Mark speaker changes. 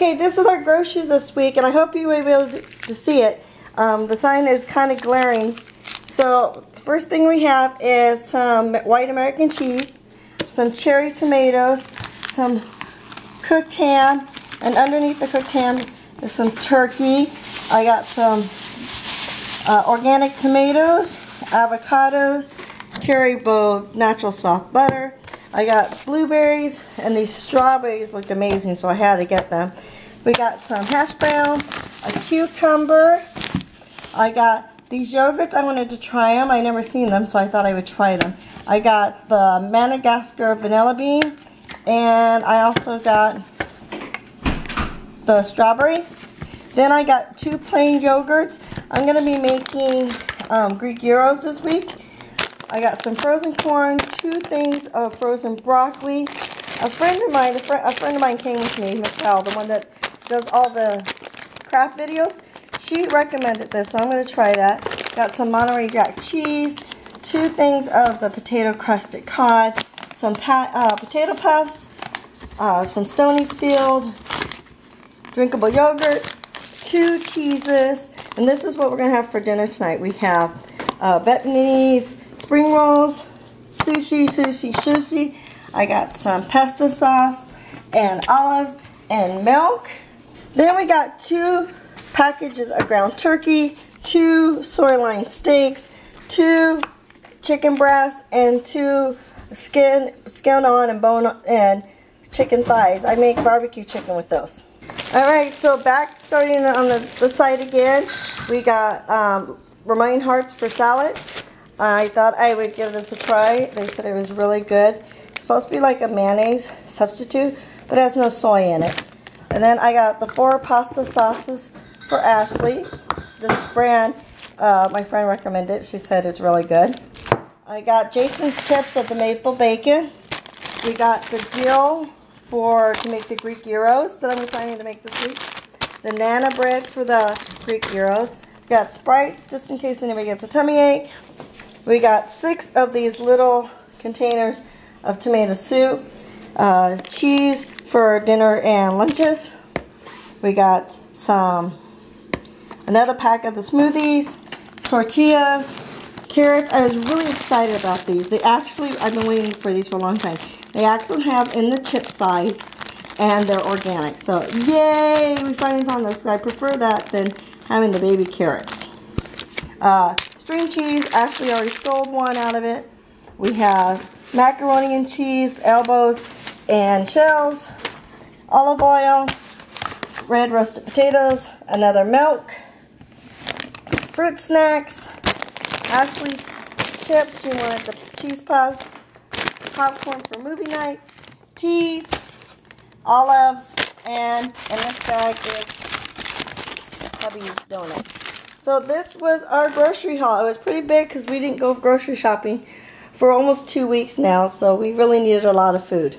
Speaker 1: Okay, this is our groceries this week, and I hope you will be able to see it. The sign is kind of glaring. So, the first thing we have is some white American cheese, some cherry tomatoes, some cooked ham, and underneath the cooked ham is some turkey. I got some organic tomatoes, avocados, Caribou natural soft butter. I got blueberries, and these strawberries look amazing, so I had to get them. We got some hash browns, a cucumber. I got these yogurts. I wanted to try them. I never seen them, so I thought I would try them. I got the Madagascar vanilla bean, and I also got the strawberry. Then I got 2 plain yogurts. I'm going to be making Greek gyros this week. I got some frozen corn, 2 things of frozen broccoli. A friend of mine came with me, Michelle, the one that does all the craft videos. She recommended this, so I'm going to try that. Got some Monterey Jack cheese, 2 things of the potato crusted cod, some potato puffs, some Stonyfield drinkable yogurts, 2 cheeses, and this is what we're going to have for dinner tonight. We have Vietnamese spring rolls, sushi. I got some pesto sauce and olives and milk. Then we got 2 packages of ground turkey, 2 soy-line steaks, 2 chicken breasts, and 2 skin on and bone and chicken thighs. I make barbecue chicken with those. Alright, so starting on the side again, we got romaine hearts for salad. I thought I would give this a try. They said it was really good. It's supposed to be like a mayonnaise substitute, but it has no soy in it. And then I got the 4 pasta sauces for Ashley. This brand, my friend recommended. She said it's really good. I got Jason's chips with the maple bacon. We got the dill to make the Greek gyros that I'm planning to make this week. The Nana bread for the Greek gyros. We got Sprites just in case anybody gets a tummy ache. We got 6 of these little containers of tomato soup. Cheese for dinner and lunches. We got another pack of the smoothies, tortillas, carrots. I was really excited about these. I've been waiting for these for a long time. They actually have in the chip size, and they're organic. So, yay! We finally found those. I prefer that than having the baby carrots. String cheese. Ashley already stole one out of it. We have macaroni and cheese, elbows and shells, olive oil, red roasted potatoes, another milk, fruit snacks, Ashley's chips. She wanted the cheese puffs, popcorn for movie nights, teas, olives, and in this bag is hubby's donuts. So this was our grocery haul. It was pretty big because we didn't go grocery shopping for almost 2 weeks now, so we really needed a lot of food.